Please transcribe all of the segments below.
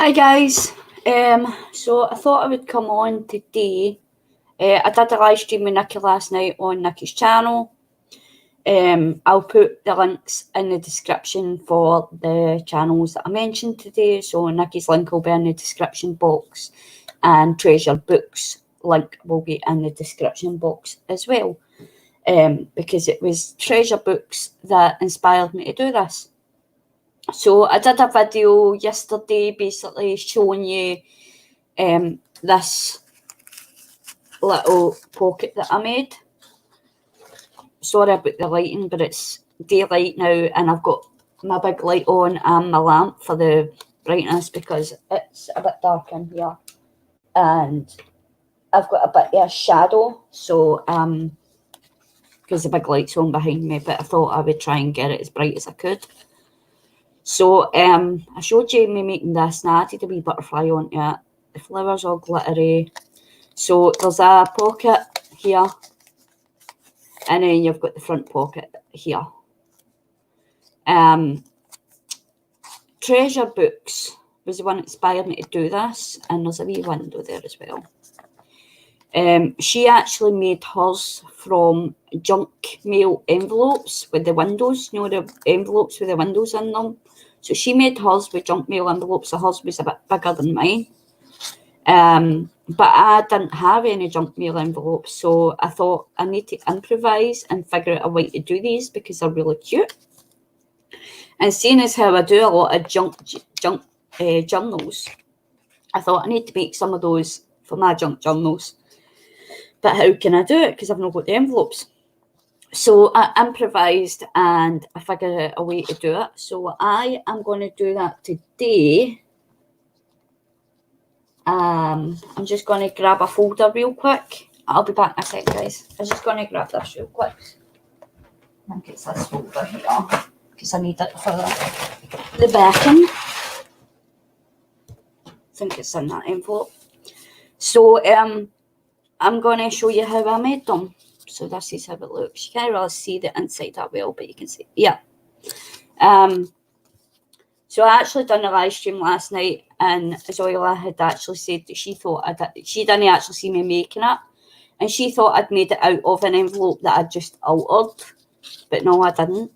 Hi guys. So I thought I would come on today. I did a live stream with Nikki last night on Nikki's channel. I'll put the links in the description for the channels that I mentioned today. So Nikki's link will be in the description box, and Treasure Books link will be in the description box as well. Because it was Treasure Books that inspired me to do this. So I did a video yesterday basically showing you this little pocket that I made. Sorry about the lighting, but it's daylight now and I've got my big light on and my lamp for the brightness because it's a bit dark in here and I've got a bit of a shadow, so because the big light's on behind me, but I thought I would try and get it as bright as I could. So I showed you me making this and I added a wee butterfly onto it. The flowers all glittery. So there's a pocket here and then you've got the front pocket here. Treasure Books was the one that inspired me to do this, and there's a wee window there as well. She actually made hers from junk mail envelopes with the windows, you know, the envelopes with the windows in them. So she made hers with junk mail envelopes, so hers was a bit bigger than mine. But I didn't have any junk mail envelopes, so I thought I need to improvise and figure out a way to do these because they're really cute. And seeing as how I do a lot of junk journals, I thought I need to make some of those for my junk journals. But how can I do it? Because I've not got the envelopes. So I improvised and I figured out a way to do it. So I am going to do that today. I'm just going to grab a folder real quick. I'll be back in a second, guys. I'm just going to grab this real quick. I think it's this folder here because I need it for the backing. I think it's in that envelope. So I'm going to show you how I made them. So this is how it looks. You can't really see the inside that well, but you can see, yeah. So I actually done a live stream last night, and Zoila had actually said that she thought she didn't actually see me making it, and she thought I'd made it out of an envelope that I'd just altered, but no, I didn't.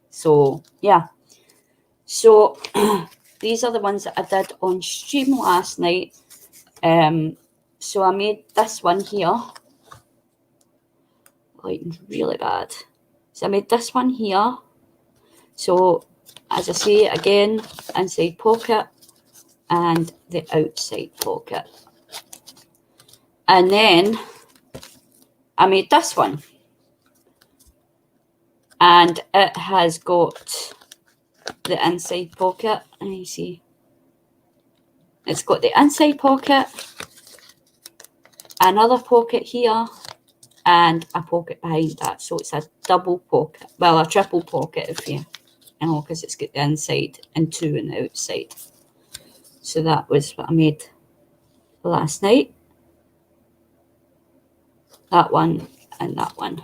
So yeah. So these are the ones that I did on stream last night. So I made this one here. Lighting's really bad. So I made this one here. So as I say again, inside pocket and the outside pocket. And then I made this one. And it has got the inside pocket. And you see, it's got the inside pocket, another pocket here, and a pocket behind that. So it's a double pocket. Well, a triple pocket if you know, because it's got the inside and two on the outside. So that was what I made last night. That one and that one.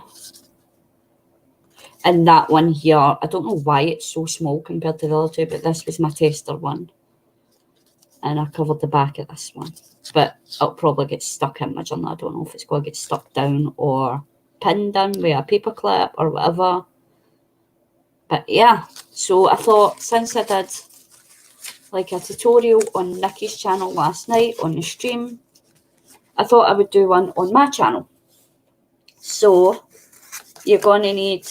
And that one here, I don't know why it's so small compared to the other two, but this was my tester one. And I covered the back of this one. But it'll probably get stuck in my journal. I don't know if it's going to get stuck down or pinned in with a paper clip or whatever. But yeah, so I thought since I did like a tutorial on Nikki's channel last night on the stream, I thought I would do one on my channel. So you're going to need,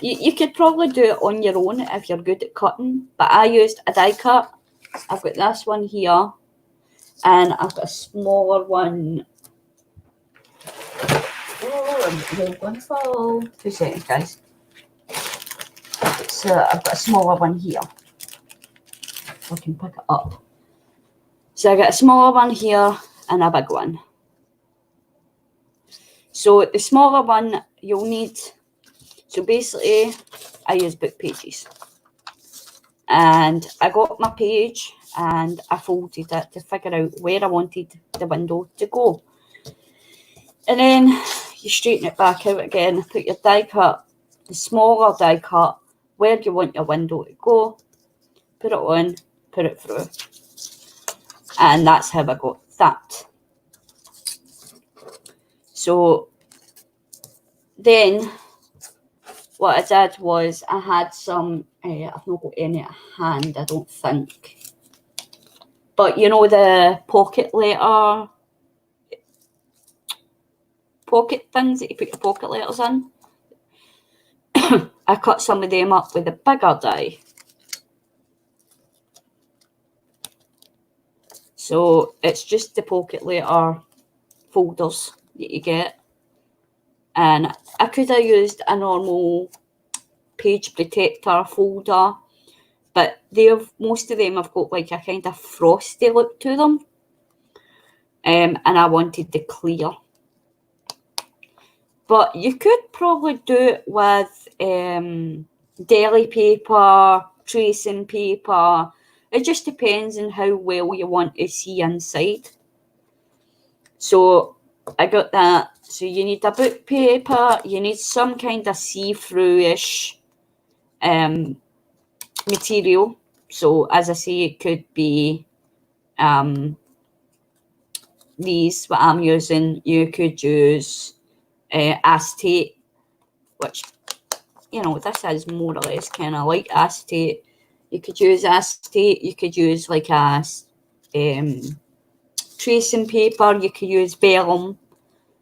you could probably do it on your own if you're good at cutting, but I used a die cut. I've got this one here, and I've got a smaller one. Oh, I'm going to fall. 2 seconds, guys. So I've got a smaller one here. I can pick it up. So I got a smaller one here and a big one. So the smaller one you'll need, so basically I use book pages. And I got my page and I folded it to figure out where I wanted the window to go. And then you straighten it back out again, put your die cut, the smaller die cut, where you want your window to go, put it on, put it through. And that's how I got that. So then what I did was I had some, I've not got any at hand, I don't think. But you know the pocket things that you put your pocket letters in? I cut some of them up with a bigger die. So it's just the pocket letter folders that you get. And I could have used a normal page protector folder, but most of them have got like a kind of frosty look to them. And I wanted the clear. But you could probably do it with deli paper, tracing paper. It just depends on how well you want to see inside. So I got that. So you need a book paper, you need some kind of see-through-ish material. So as I say, it could be these, what I'm using. You could use acetate, which, you know, this is more or less kind of like acetate. You could use acetate, you could use like a tracing paper, you could use vellum,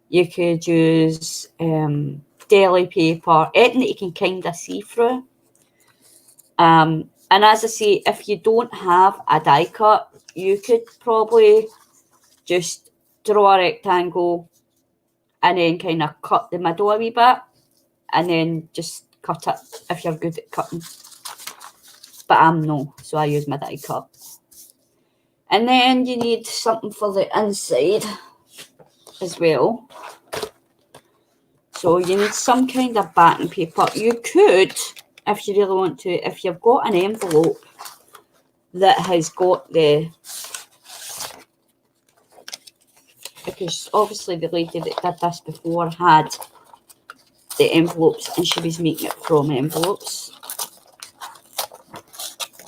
you could use deli paper, anything that you can kind of see through. And as I say, if you don't have a die cut, you could probably just draw a rectangle and then kind of cut the middle a wee bit, and then just cut it if you're good at cutting. But I'm no, so I use my die cut. And then you need something for the inside as well. So you need some kind of backing paper. You could, if you really want to, if you've got an envelope that has got the, because obviously the lady that did this before had the envelopes and she was making it from envelopes.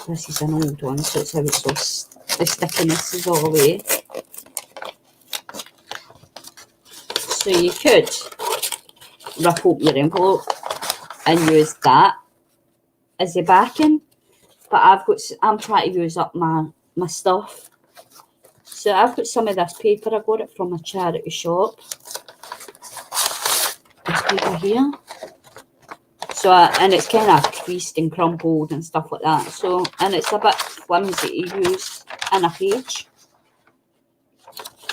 This is an old one, so it's how it's so the stickiness is all away. So you could rip open your envelope and use that as the backing. But I'm trying to use up my stuff. So I've got some of this paper. I got it from a charity shop. This paper here. So, and it's kind of creased and crumpled and stuff like that. So, and it's a bit flimsy to use in a page.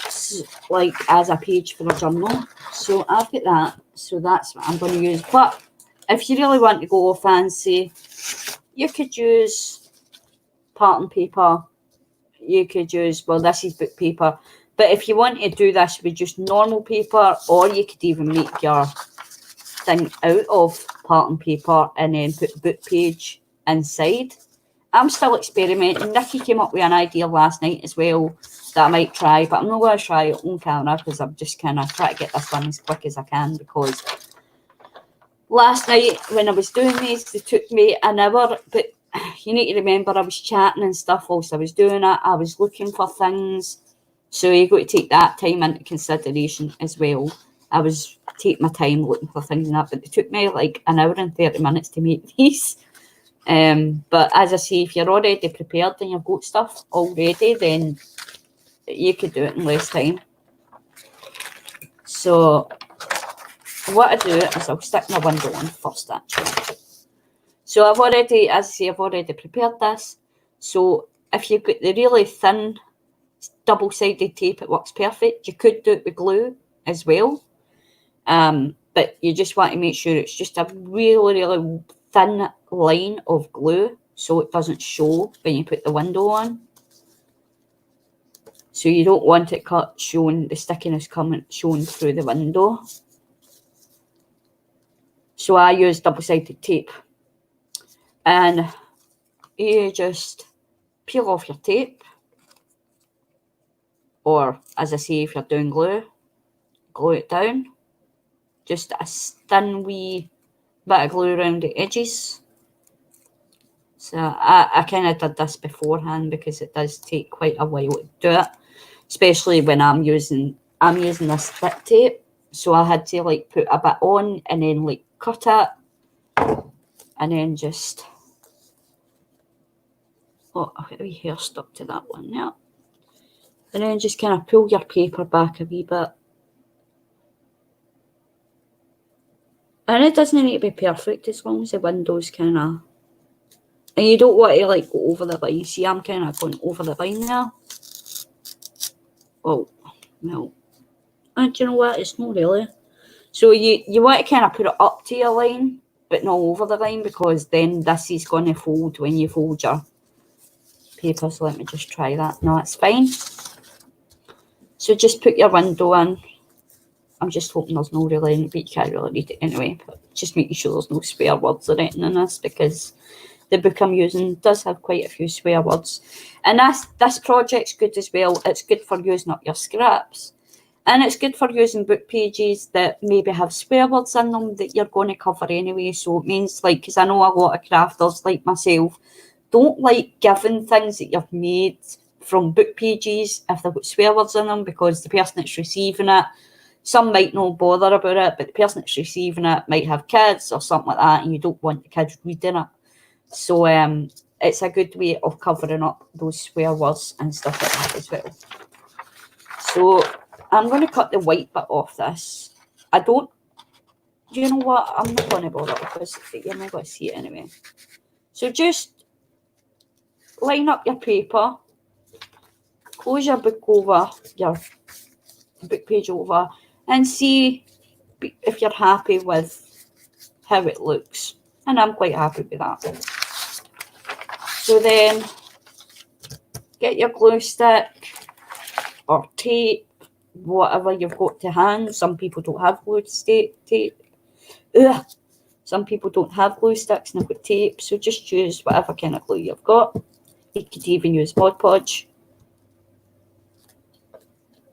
So, like as a page for a journal. So I've got that. So that's what I'm going to use. But if you really want to go fancy, you could use pattern paper. You could use, well, this is book paper. But if you want to do this with just normal paper, or you could even make your thing out of pattern paper and then put book page inside. I'm still experimenting. Nikki came up with an idea last night as well that I might try, but I'm not going to try it on camera because I'm just kind of trying to get this done as quick as I can, because last night when I was doing these, it took me an hour, but you need to remember I was chatting and stuff whilst I was doing it. I was looking for things. So you've got to take that time into consideration as well. I was taking my time looking for things and that, but it took me like an hour and 30 minutes to make these. But as I say, if you're already prepared and you've got stuff already, then you could do it in less time. So what I do is I'll stick my window on first, actually. So I've already, as I say, I've already prepared this. So if you've got the really thin double-sided tape, it works perfect. You could do it with glue as well. But you just want to make sure it's just a really, really thin line of glue so it doesn't show when you put the window on. So you don't want it showing, the stickiness showing through the window. So I use double-sided tape. And you just peel off your tape. Or, as I say, if you're doing glue it down. Just a thin wee bit of glue around the edges. So I kind of did this beforehand because it does take quite a while to do it, especially when I'm using this thick tape. So I had to like put a bit on and then like cut it and then just, oh, I've got a wee hair stuck to that one there. And then just kind of pull your paper back a wee bit. And it doesn't need to be perfect as long as the window's kind of, and you don't want to like go over the line. See, I'm kind of going over the line there. Oh, no. And do you know what? It's not really. So you want to kind of put it up to your line, but not over the line, because then this is going to fold when you fold your paper. So let me just try that. No, it's fine. So just put your window in. I'm just hoping there's no really, but you can't really read it anyway. But just making sure there's no swear words or anything in this, because the book I'm using does have quite a few swear words. And this project's good as well. It's good for using up your scraps. And it's good for using book pages that maybe have swear words in them that you're going to cover anyway. So it means, like, because I know a lot of crafters like myself don't like giving things that you've made from book pages if they've got swear words in them, because the person that's receiving it, some might not bother about it, but the person that's receiving it might have kids or something like that, and you don't want the kids reading it. So it's a good way of covering up those swear words and stuff like that as well. So I'm going to cut the white bit off this. You know what? I'm not going to bother because you're not going to see it anyway. So just line up your paper, close your book over, your book page over, and see if you're happy with how it looks. And I'm quite happy with that. So then get your glue stick or tape, whatever you've got to hand. Some people don't have glue tape. Ugh. Some people don't have glue sticks and they've got tape. So just use whatever kind of glue you've got. You could even use Mod Podge.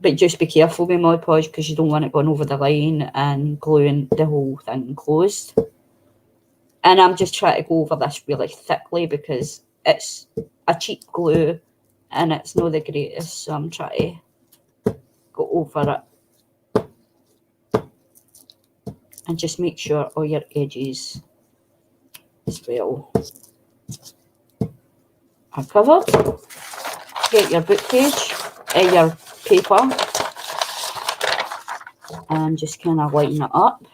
But just be careful with Mod Podge because you don't want it going over the line and gluing the whole thing closed. And I'm just trying to go over this really thickly because it's a cheap glue and it's not the greatest. So I'm trying to go over it. And just make sure all your edges as well are covered. Get your book page, your paper, and just kind of line it up.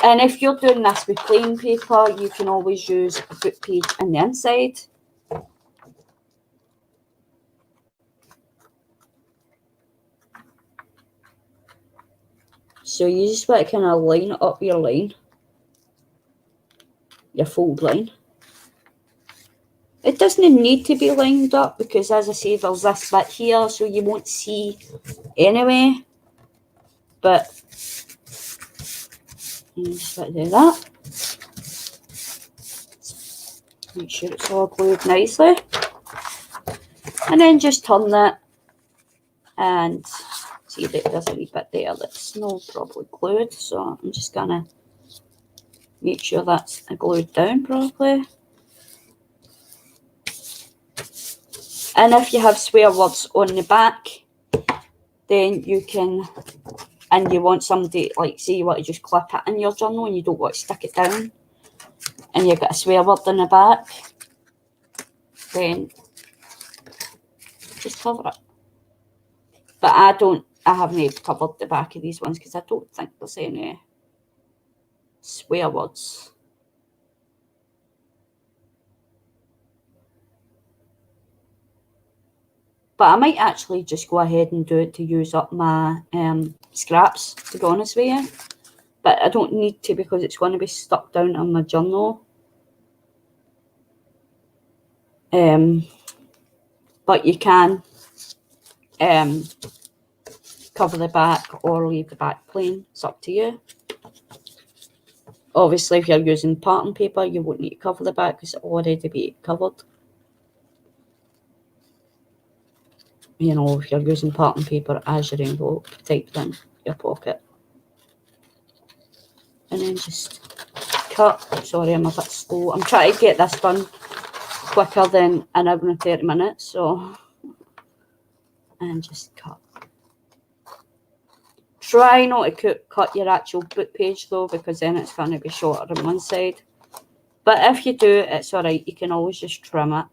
And if you're doing this with plain paper, you can always use a book page on the inside. So you just want to kind of line up your line, your fold line. It doesn't need to be lined up because, as I say, there's this bit here, so you won't see anyway. But you just want to do that. Make sure it's all glued nicely. And then just turn that and see that there's a wee bit there that's not properly glued. So I'm just going to make sure that's glued down properly. And if you have swear words on the back, then you can, and you want somebody, like say you want to just clip it in your journal and you don't want to stick it down, and you've got a swear word on the back, then just cover it. But I haven't covered the back of these ones because I don't think there's any swear words. But I might actually just go ahead and do it to use up my scraps, to be honest with you. But I don't need to because it's going to be stuck down on my journal. But you can cover the back or leave the back plain. It's up to you. Obviously, if you're using pattern paper, you won't need to cover the back because it'll already be covered. You know, if you're using pattern paper as your envelope typed in your pocket. And then just cut. Sorry, I'm a bit slow. I'm trying to get this done quicker than an hour and 30 minutes, so, and just cut. Try not to cut your actual book page though, because then it's going to be shorter on one side. But if you do, it's alright, you can always just trim it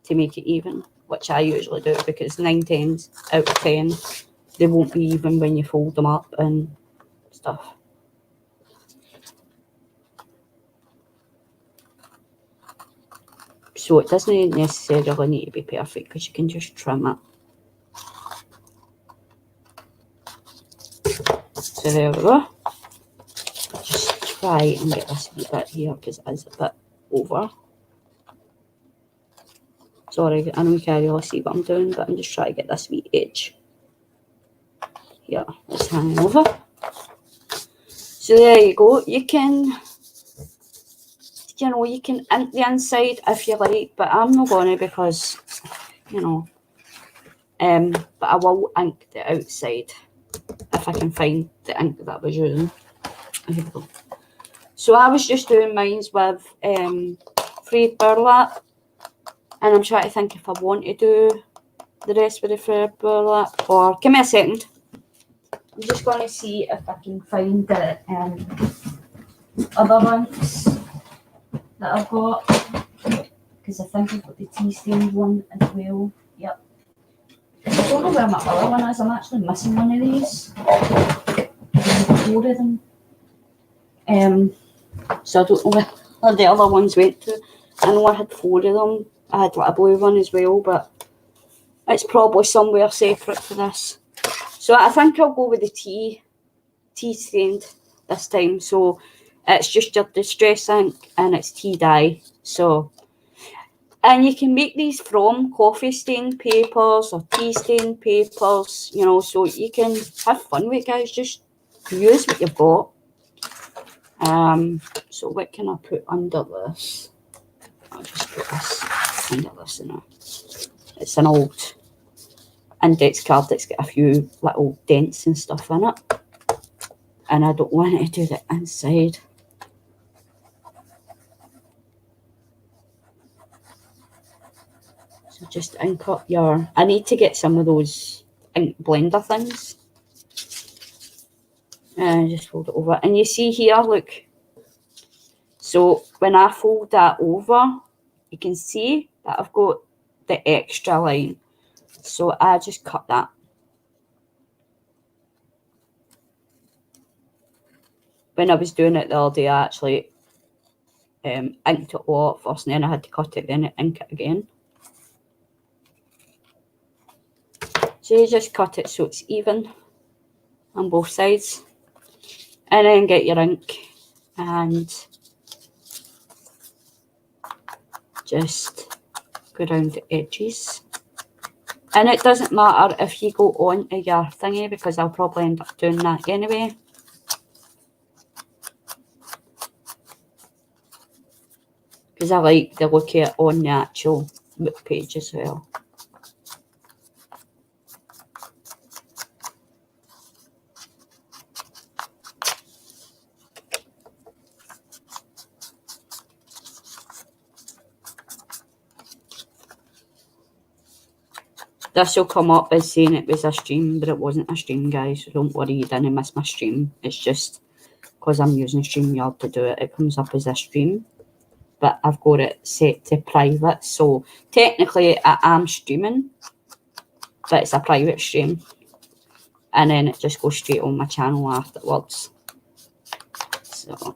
to make it even, which I usually do, because 9 times out of 10 they won't be even when you fold them up and stuff. So it doesn't necessarily need to be perfect, because you can just trim it. So there we go. Just try and get this wee bit here, because it is a bit over. Sorry, I know you can't really see what I'm doing, but I'm just trying to get this wee edge here. It's hanging over. So there you go. You can, you know, you can ink the inside if you like, but I'm not going to, because, you know, but I will ink the outside if I can find the ink that I was using. Here we go. So I was just doing mine with frayed burlap, and I'm trying to think if I want to do the rest with the frayed burlap, or give me a second. I'm just going to see if I can find the other ones that I've got, because I think I've got the tea stained one as well. Yep. I don't know where my other one is. I'm actually missing one of these. There's 4 of them. So I don't know where the other ones went to. I know I had 4 of them. I had like a blue one as well, but it's probably somewhere separate to this. So I think I'll go with the tea stained this time. So it's just your distress ink and it's tea dye. So, and you can make these from coffee stained papers or tea stained papers, you know, so you can have fun with it, guys. Just use what you've got. So what can I put under this? I'll just put this under this in there. It's an old index card that's got a few little dents and stuff in it, and I don't want it to do the inside. So just ink up your, I need to get some of those ink blender things, and just fold it over. And you see here, look, so when I fold that over, you can see that I've got the extra line. So I just cut that. When I was doing it the other day, I actually inked it all up first, and then I had to cut it, then ink it again. So you just cut it so it's even on both sides, and then get your ink and just go around the edges. And it doesn't matter if you go on to your thingy, because I'll probably end up doing that anyway. Because I like the look of it on the actual book page as well. This will come up as saying it was a stream, but it wasn't a stream, guys, so don't worry, you didn't miss my stream. It's just because I'm using StreamYard to do it, it comes up as a stream, but I've got it set to private, so technically I am streaming, but it's a private stream, and then it just goes straight on my channel afterwards. So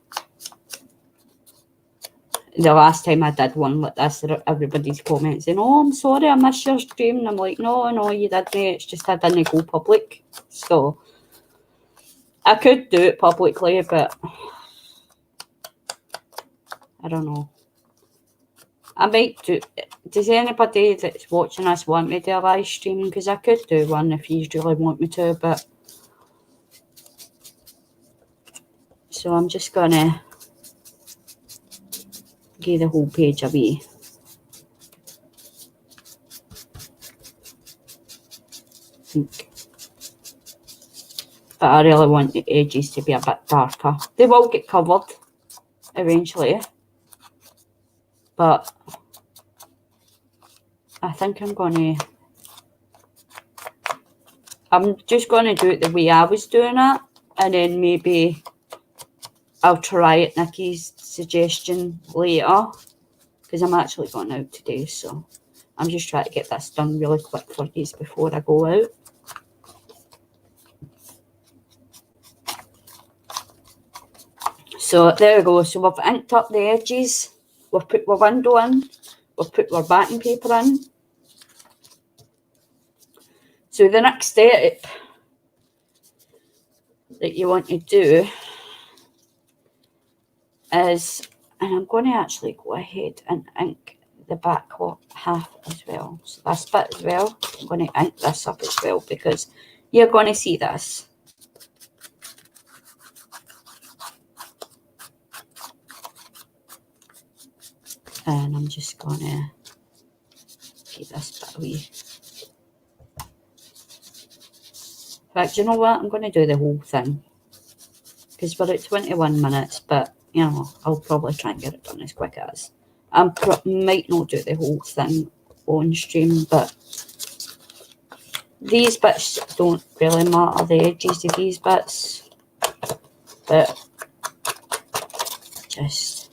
the last time I did one like this, everybody's commenting saying, "Oh, I'm sorry, I missed your stream." And I'm like, no, you did, mate. It's just I didn't go public. So I could do it publicly, but I don't know. I might do. Does anybody that's watching us want me to do a live stream? Because I could do one if you really want me to, but so I'm just gonna give the whole page away. But I really want the edges to be a bit darker. They will get covered eventually, but I think I'm just going to do it the way I was doing it, and then maybe I'll try it, Nikki's suggestion, later, because I'm actually going out today, so I'm just trying to get this done really quick for you before I go out. So there we go. So we've inked up the edges, we've put our window in, we've put our backing paper in. So the next step that you want to do is, and I'm going to actually go ahead and ink the back half as well. So this bit as well, I'm going to ink this up as well because you're going to see this. And I'm just going to keep this bit away. In fact, you know what? I'm going to do the whole thing because we're at 21 minutes, but you know, I'll probably try and get it done as quick as. I might not do the whole thing on stream, but these bits don't really matter, the edges of these bits, but just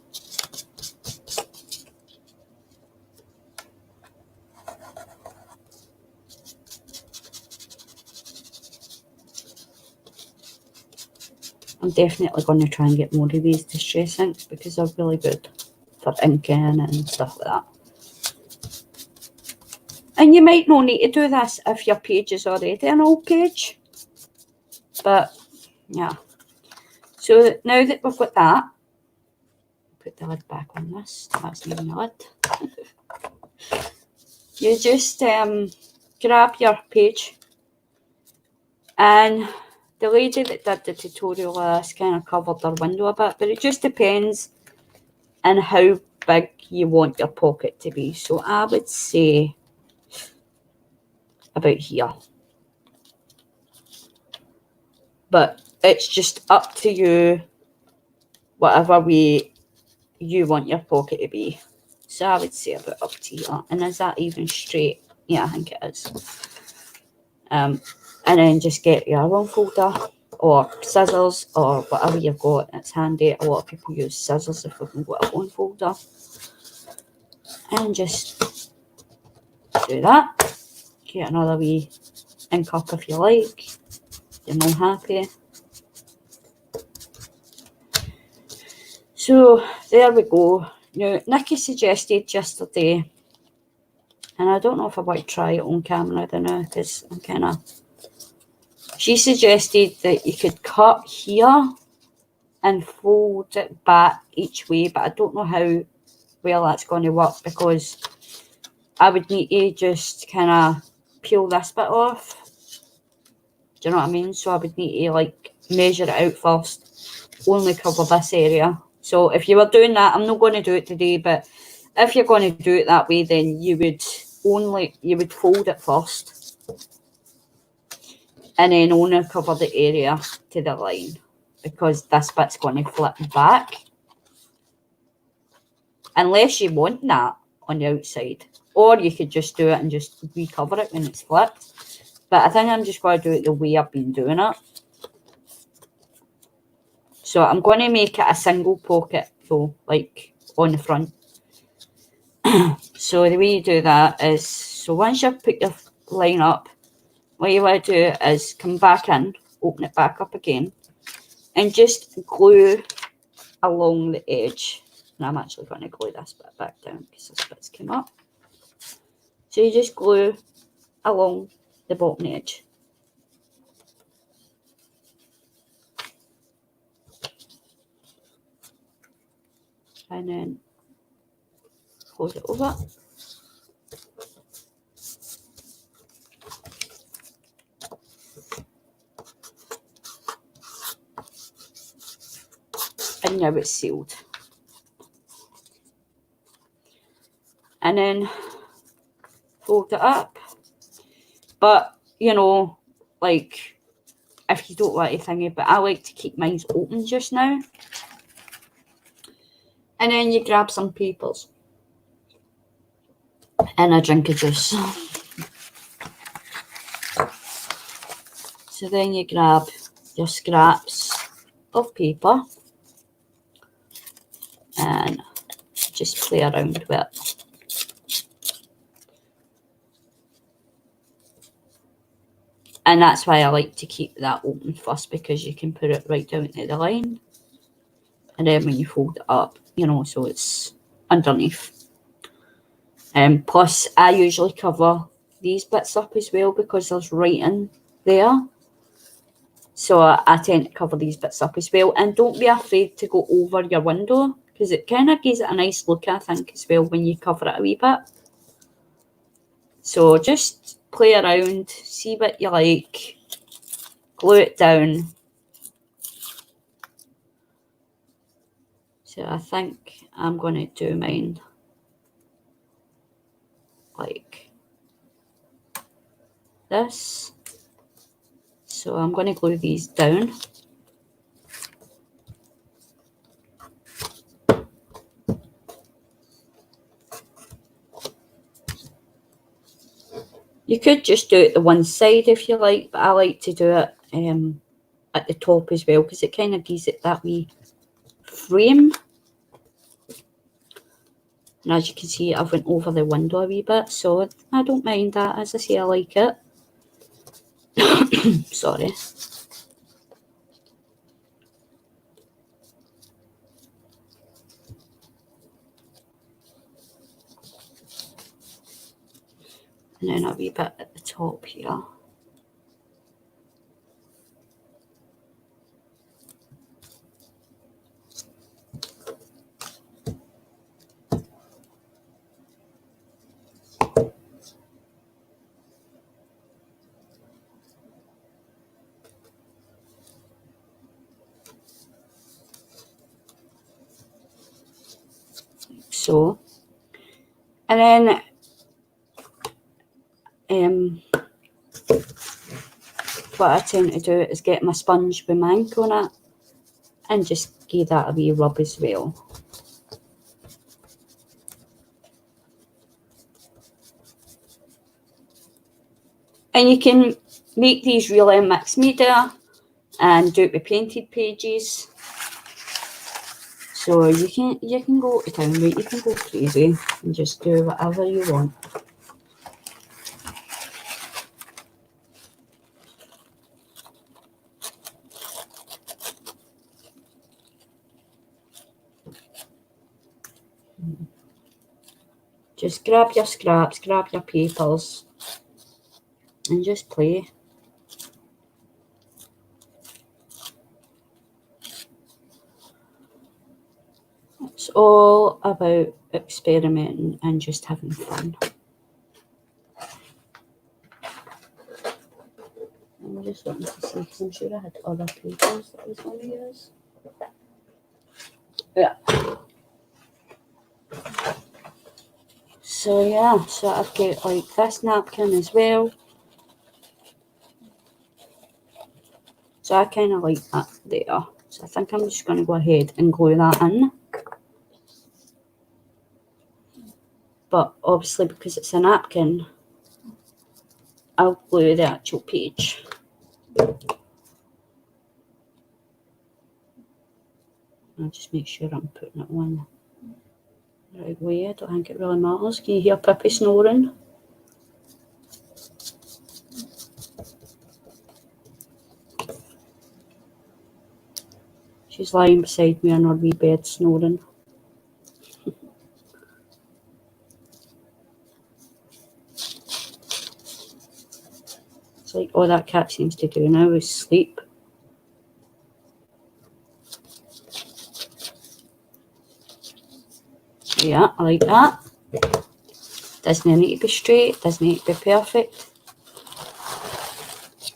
I'm definitely going to try and get more of these Distress inks because they're really good for inking and stuff like that. And you might not need to do this if your page is already an old page. But, yeah. So now that we've got that, put the lid back on this. That's not even the lid. You just grab your page, and the lady that did the tutorial kind of covered their window a bit, but it just depends on how big you want your pocket to be. So I would say about here. But it's just up to you, whatever way you want your pocket to be. So I would say about up to here. And is that even straight? Yeah, I think it is. And then just get your roll folder or scissors or whatever you've got. It's handy. A lot of people use scissors if we've got a bone folder. And just do that. Get another wee ink up if you like. You're not happy. So there we go. Now, Nikki suggested yesterday, and I don't know if I want to try it on camera, I don't know, because I'm kind of... She suggested that you could cut here and fold it back each way, but I don't know how well that's going to work because I would need to just kind of peel this bit off. Do you know what I mean? So I would need to like measure it out first, only cover this area. So if you were doing that, I'm not going to do it today, but if you're going to do it that way, then you would fold it first and then only cover the area to the line because this bit's going to flip back. Unless you want that on the outside. Or you could just do it and just recover it when it's flipped. But I think I'm just going to do it the way I've been doing it. So I'm going to make it a single pocket though, like on the front. So the way you do that is, so once you've put your line up, what you want to do is come back in, open it back up again, and just glue along the edge. And I'm actually going to glue this bit back down because this bit's come up. So you just glue along the bottom edge. And then close it over. And now it's sealed. And then fold it up. But, you know, like, if you don't want to thingy, but I like to keep mine open just now. And then you grab some papers. and a drink of juice. So then you grab your scraps of paper and just play around with it. And that's why I like to keep that open first, because you can put it right down to the line. And then when you fold it up, you know, so it's underneath. Plus, I usually cover these bits up as well because there's writing there. So I tend to cover these bits up as well. And don't be afraid to go over your window, because it kind of gives it a nice look, I think, as well, when you cover it a wee bit. So just play around, see what you like, glue it down. So I think I'm going to do mine like this. So I'm going to glue these down. You could just do it the one side if you like, but I like to do it at the top as well, because it kind of gives it that wee frame. And as you can see, I've went over the window a wee bit, so I don't mind that. As I say, I like it. Sorry. And then a wee bit at the top here. So, and then what I tend to do is get my sponge with my ink on it and just give that a wee rub as well. And you can make these really mixed media and do it with painted pages. So you can go to town with it, you can go crazy and just do whatever you want. Just grab your scraps, grab your papers, and just play. It's all about experimenting and just having fun. I'm just looking to see, because I'm sure I had other papers that I was going to use. Yeah. So yeah, so I've got like this napkin as well. So I kind of like that there. So I think I'm just going to go ahead and glue that in. But obviously, because it's a napkin, I'll glue the actual page. I'll just make sure I'm putting it on the right way. I don't think it really matters. Can you hear Pippi snoring? She's lying beside me on her wee bed snoring. It's like all that cat seems to do now is sleep. Yeah, I like that. Doesn't need to be straight, doesn't need to be perfect.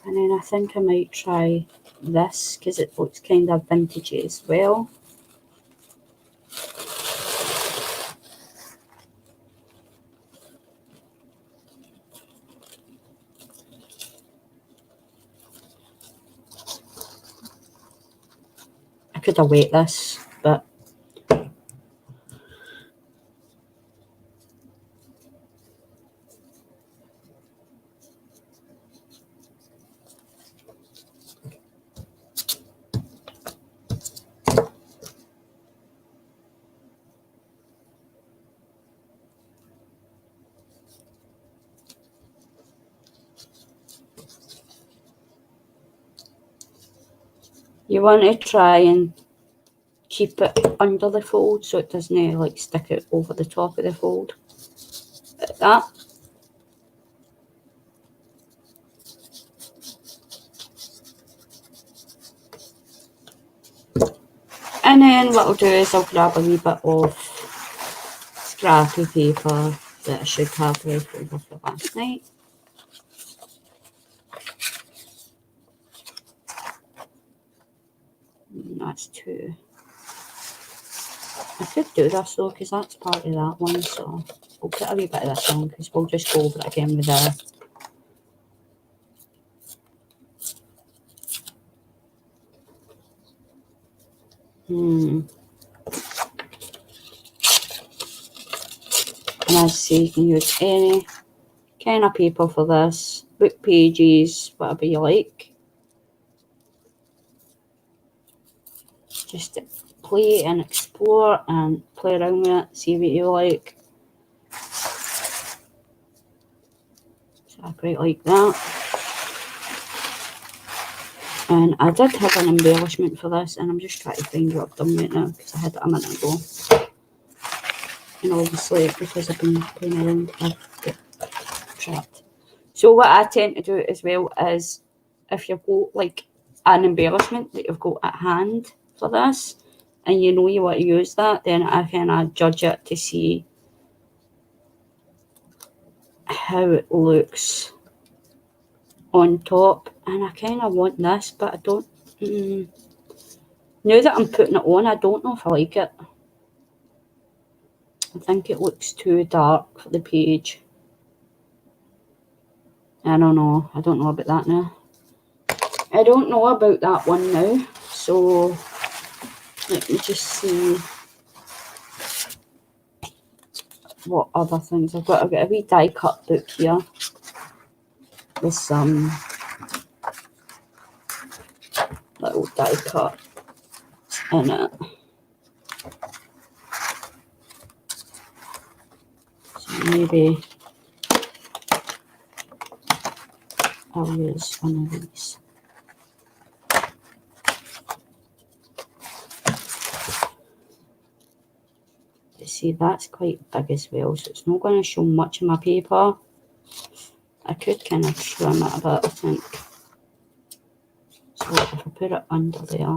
And then I think I might try this, because it looks kind of vintagey as well. I could have waited this, but You want to try and keep it under the fold so it doesn't like stick out over the top of the fold. Like that. And then what I'll do is I'll grab a wee bit of scrappy paper that I should have left over for last night. And that's 2. I could do this though because that's part of that one, so I'll put a wee bit of this on because we'll just go over it again with the And as I say, you can use any kind of paper for this, book pages, whatever you like. Just to play and explore and play around with it, see what you like. So I quite like that. And I did have an embellishment for this, and I'm just trying to find what I've done right now because I had it a minute ago. And obviously, because I've been playing around, I've got trapped. So what I tend to do as well is, if you've got like an embellishment that you've got at hand for this, and you know you want to use that, then I kind of judge it to see how it looks on top. And I kind of want this, but I don't. Now that I'm putting it on, I don't know if I like it. I think it looks too dark for the page. I don't know. I don't know about that now. I don't know about that one now. So let me just see what other things I've got. I've got a wee die cut book here with some little die cut in it. So maybe I'll use one of these. You see, that's quite big as well, so it's not going to show much of my paper. I could kind of trim it a bit, I think. So if I put it under there.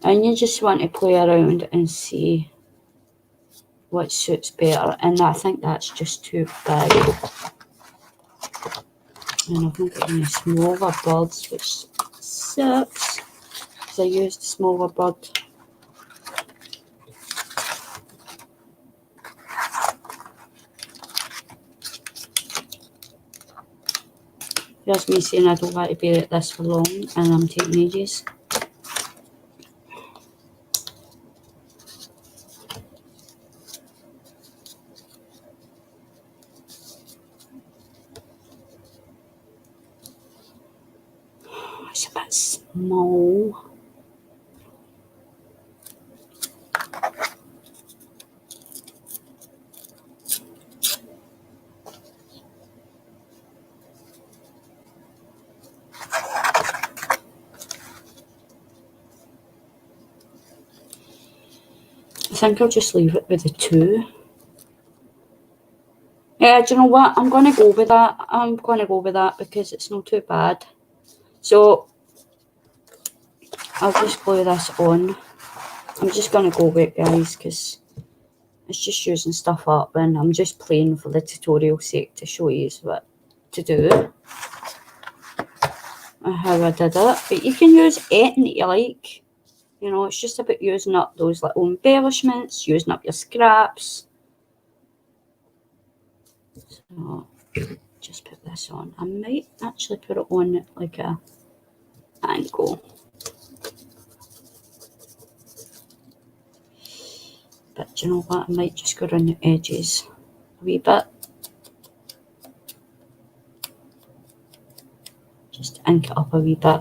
And you just want to play around and see what suits better. And I think that's just too big. And I've not got any smaller birds, which sucks, because I used a smaller bird. Here's me saying I don't want to be at this for long, and I'm taking ages. It's a bit small. I think I'll just leave it with the 2. Yeah, do you know what? I'm going to go with that. I'm going to go with that because it's not too bad. So I'll just glue this on. I'm just going to go with it, guys, because it's just using stuff up, and I'm just playing for the tutorial sake to show you what to do and how I did it. But you can use anything that you like. You know, it's just about using up those little embellishments, using up your scraps. So just put this on. I might actually put it on at like a angle. But you know what? I might just go around the edges a wee bit. Just ink it up a wee bit.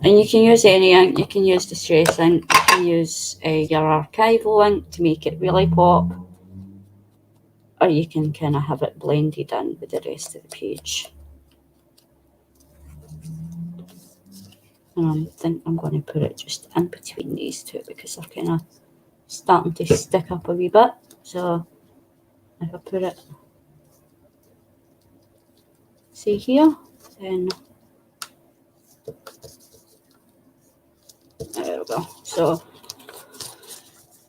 And you can use any ink. You can use Distress ink. You use your archival ink to make it really pop, or you can kind of have it blended in with the rest of the page. And I think I'm going to put it just in between these two because they're kind of starting to stick up a wee bit. So if I put it, see here, then there we go. So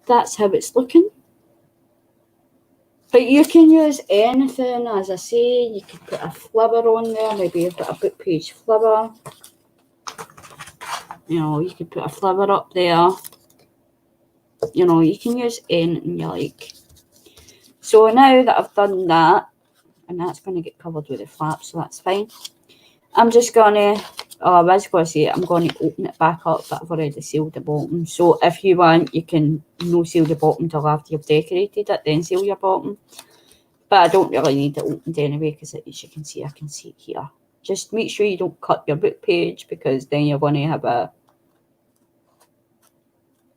that's how it's looking. But you can use anything, as I say. You could put a flibber on there, maybe you've got a book page flibber. You know, you could put a flibber up there. You know, you can use anything you like. So now that I've done that, and that's going to get covered with the flap, so that's fine. I'm just going to, I was going to say, I'm going to open it back up, but I've already sealed the bottom. So if you want, you can no seal the bottom till after you've decorated it, then seal your bottom. But I don't really need it opened anyway, because as you can see, I can see it here. Just make sure you don't cut your book page, because then you're going to have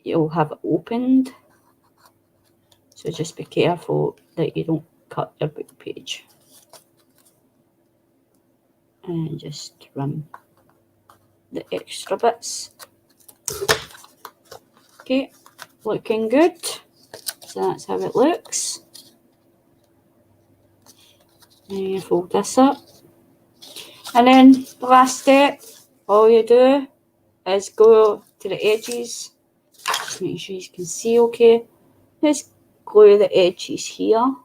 you'll have it opened. So just be careful that you don't cut your book page. And just trim the extra bits. Okay, looking good. So that's how it looks. And you fold this up. And then the last step, all you do is go to the edges. Just make sure you can see okay. Just glue the edges here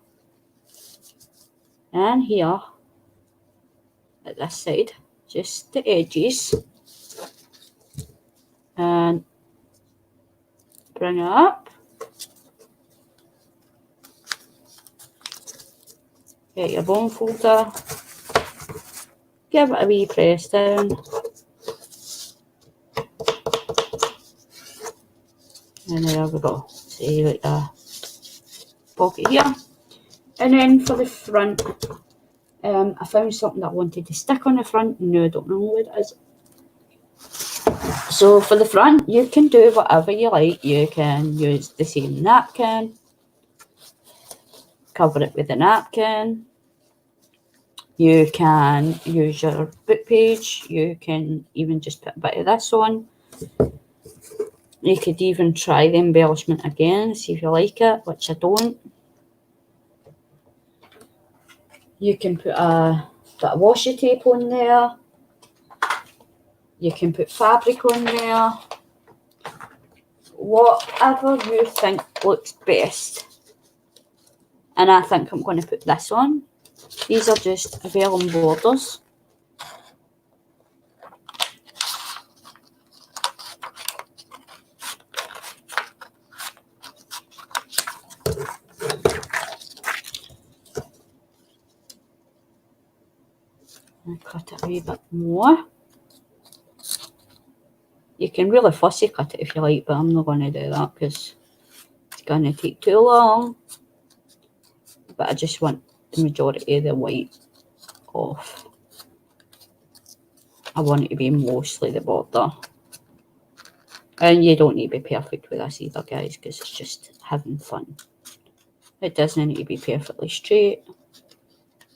and here at this side. Just the edges. And bring it up. Get your bone folder. Give it a wee press down. And there we go. See, like a pocket here. And then for the front, I found something that I wanted to stick on the front. No, I don't know what it is. So for the front, you can do whatever you like. You can use the same napkin. Cover it with a napkin. You can use your book page. You can even just put a bit of this on. You could even try the embellishment again, see if you like it, which I don't. You can put a bit of washi tape on there. You can put fabric on there. Whatever you think looks best. And I think I'm going to put this on. These are just vellum borders. And cut it a wee bit more. You can really fussy cut it if you like, but I'm not going to do that because it's going to take too long. But I just want the majority of the white off. I want it to be mostly the border. And you don't need to be perfect with this either, guys, because it's just having fun. It doesn't need to be perfectly straight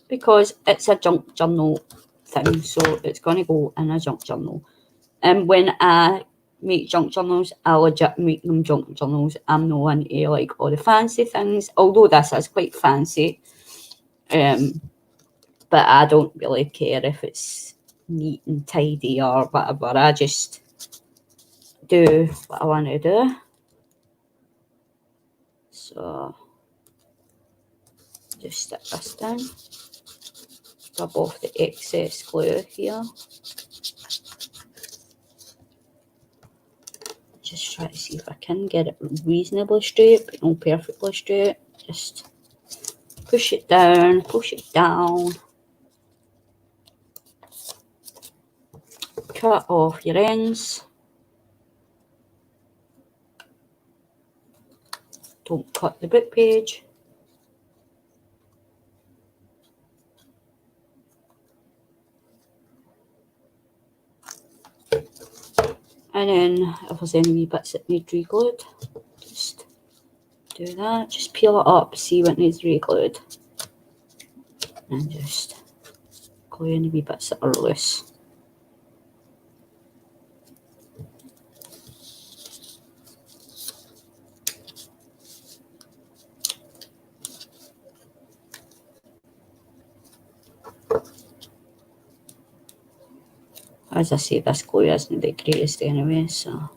because it's a junk journal thing, so it's going to go in a junk journal. And when I make junk journals, I legit make them junk journals. I'm not into like all the fancy things, although this is quite fancy. But I don't really care if it's neat and tidy or whatever. I just do what I want to do. So just stick this down. Rub off the excess glue here. Just try to see if I can get it reasonably straight, but not perfectly straight. Just push it down, push it down. Cut off your ends. Don't cut the book page. And then if there's any wee bits that need re-glued, just do that. Just peel it up, see what needs re-glued, and just glue any wee bits that are loose. As I say, this glue isn't the greatest anyway, so.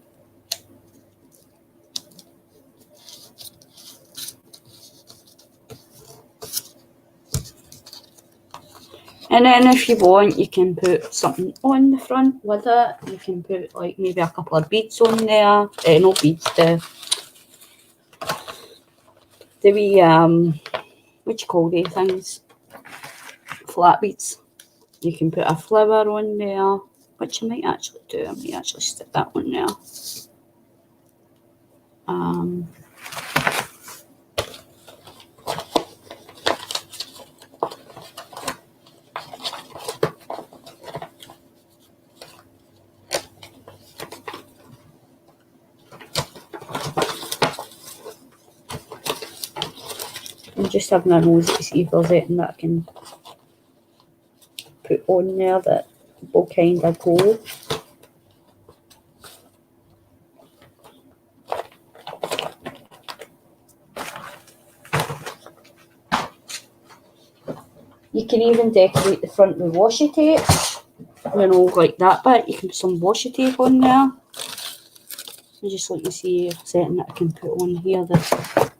And then if you want, you can put something on the front with it. You can put like maybe a couple of beads on there. No beads, the wee, what do you call these things? Flat beads. You can put a flower on there, which I might actually do. I might actually stick that on there. I'm just having a nose to see if there's anything that I can put on there that will kind of go. You can even decorate the front with washi tape, you know, like that bit. You can put some washi tape on there. I just like to see if there's anything that I can put on here that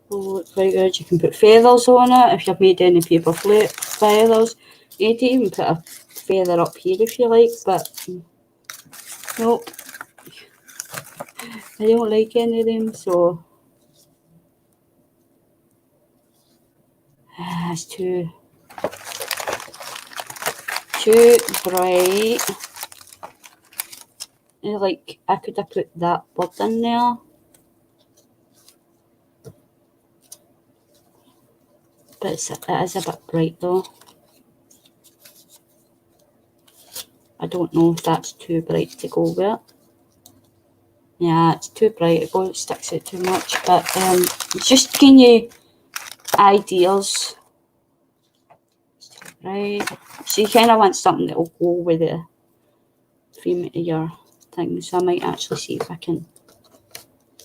will look very good. You can put feathers on it if you've made any paper plate feathers. You need to even put a feather up here if you like, but nope. I don't like any of them, so it's too bright. Like, I could have put that bird in there. But it is a bit bright though. I don't know if that's too bright to go with. Yeah, it's too bright. It sticks out too much. But it's just giving you ideas. It's too bright. So you kind of want something that will go with the theme of your thing. So I might actually see if I can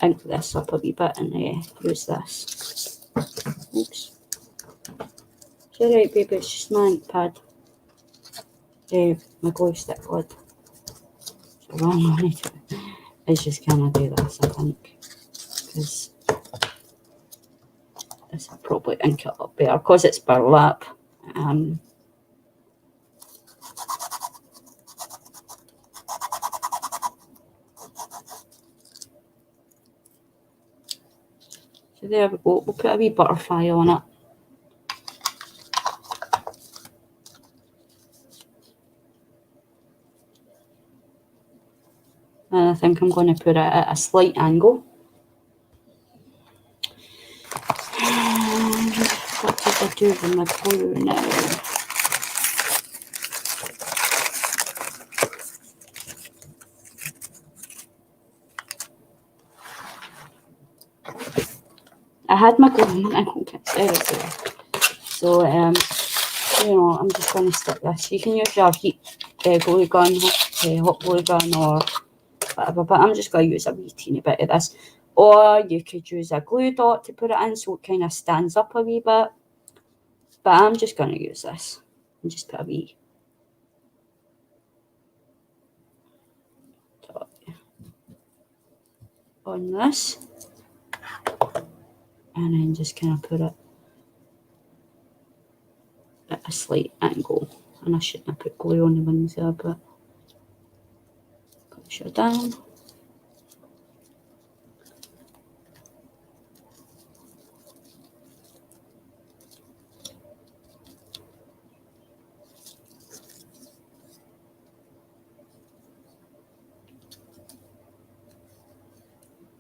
ink this up a wee bit and use this. Oops. It's alright, baby. It's just my ink pad. My glue stick lid. So wrong on it. It's just gonna do this, I think, because this will probably ink it up better because it's burlap. So there we go. We'll put a wee butterfly on it. And I think I'm going to put it at a slight angle. And what did I do with my glue now? I had my glue kits there. So, you know, I'm just going to stick this. You can use your heat glue gun, hot glue gun, or whatever, but I'm just going to use a wee teeny bit of this. Or you could use a glue dot to put it in so it kind of stands up a wee bit. But I'm just going to use this and just put a wee dot on this. And then just kind of put it at a slight angle. And I shouldn't have put glue on the wings there, but push it down.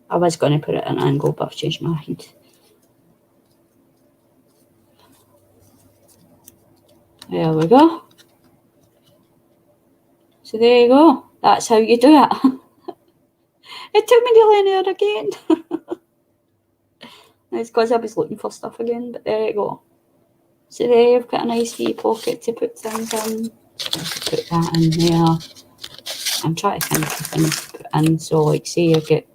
I was going to put it at an angle, but I've changed my mind. There we go. So there you go. That's how you do it. It took me nearly an hour again. It's because I was looking for stuff again, but there you go. So there you've got a nice wee pocket to put things in. Put that in there. I'm trying to think of things to put in. So like say you get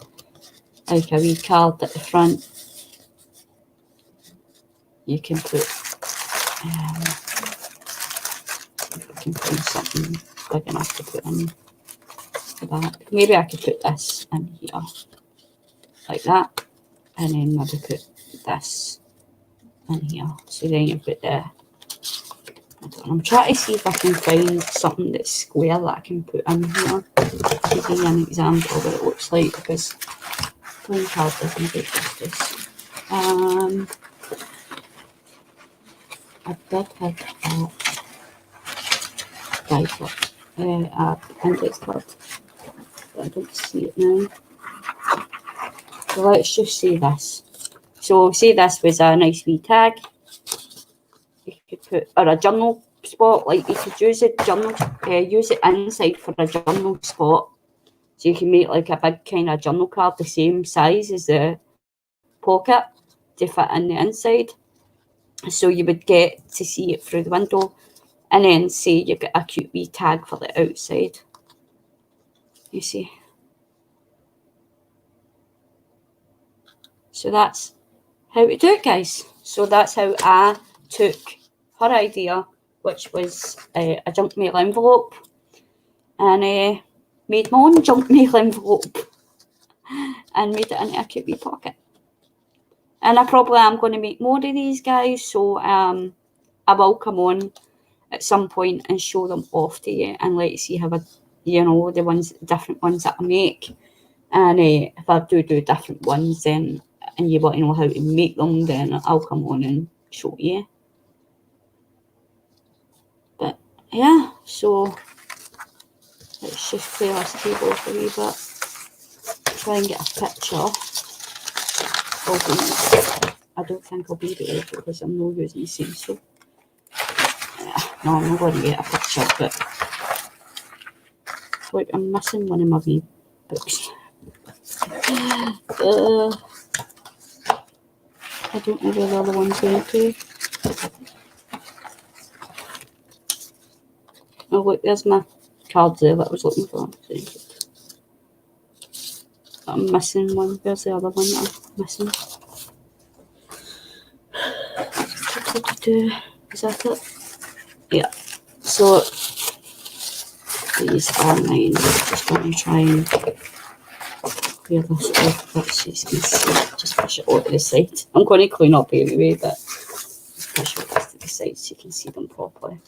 like a wee card at the front. You can put if I can find something big enough to put in the back. Maybe I could put this in here. Like that. And then maybe put this in here. So then you've got the I'm trying to see if I can find something that's square that I can put in here to give you an example of what it looks like, because playing card doesn't do justice. I did have a index card, but I don't see it now. So let's just say this. So say this was a nice wee tag. You could put, or a journal spot, like you could use it use it inside for a journal spot. So you can make like a big kind of journal card the same size as the pocket to fit in the inside. So you would get to see it through the window, and then say you get a cute wee tag for the outside. You see. So that's how we do it, guys. So that's how I took her idea, which was a junk mail envelope, and made my own junk mail envelope and made it into a cute wee pocket. And I probably am going to make more of these, guys, so I will come on at some point and show them off to you and let you see how the different ones that I make. And if I do different ones, then and you want to know how to make them, then I'll come on and show you. But yeah, so let's just clear this table a wee bit. Try and get a picture of them. I don't think I'll be able to because I'm not using the same soap. No, I'm not going to get a picture, but like I'm missing one of my wee books. I don't know where the other one's going to. Oh look, there's my card there that I was looking for. I'm missing one. Where's the other one that I'm missing? Is that it? Yeah. So these are mine. I'm just going to try and clear this off but so you can see. Just push it over to the side. I'm going to clean up anyway, but just push it to the side so you can see them properly.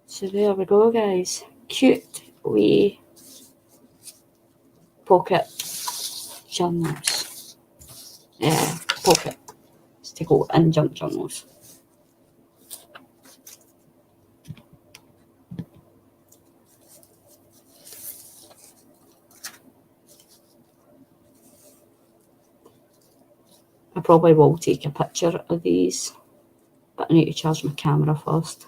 So there we go, guys. Cute wee pocket journals. Pocket to go in junk journals. I probably will take a picture of these, but I need to charge my camera first.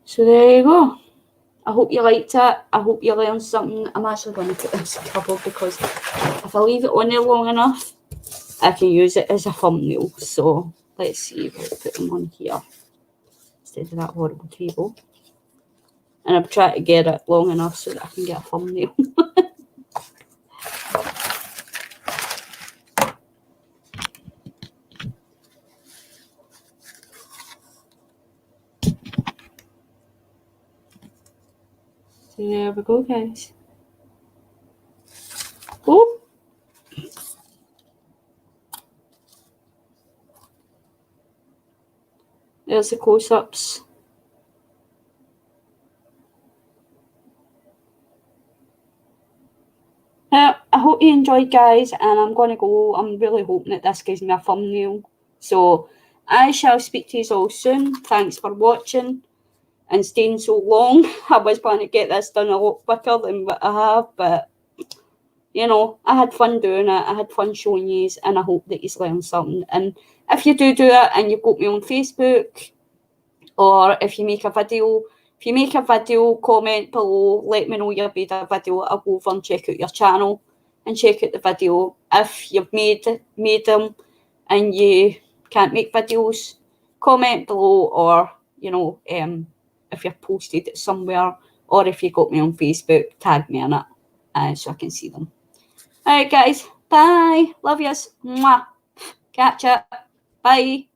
So there you go. I hope you liked it. I hope you learned something. I'm actually going to put this in the cupboard because if I leave it on there long enough, I can use it as a thumbnail. So let's see if I'll put them on here instead of that horrible table. And I've tried to get it long enough so that I can get a thumbnail. So there we go, guys. Oh. There's the close-ups. I hope you enjoyed, guys, and I'm going to go. I'm really hoping that this gives me a thumbnail. So I shall speak to you all soon. Thanks for watching and staying so long. I was planning to get this done a lot quicker than what I have, but you know, I had fun doing it. I had fun showing you, and I hope that you've learned something. And if you do it and you've got me on Facebook, or if you make a video If you make a video, comment below, let me know you made a video. I'll go over and check out your channel and check out the video. If you've made them and you can't make videos, comment below, or if you've posted it somewhere, or if you got me on Facebook, tag me in it so I can see them. All right, guys. Bye. Love yous. Mwah. Catch ya. Bye.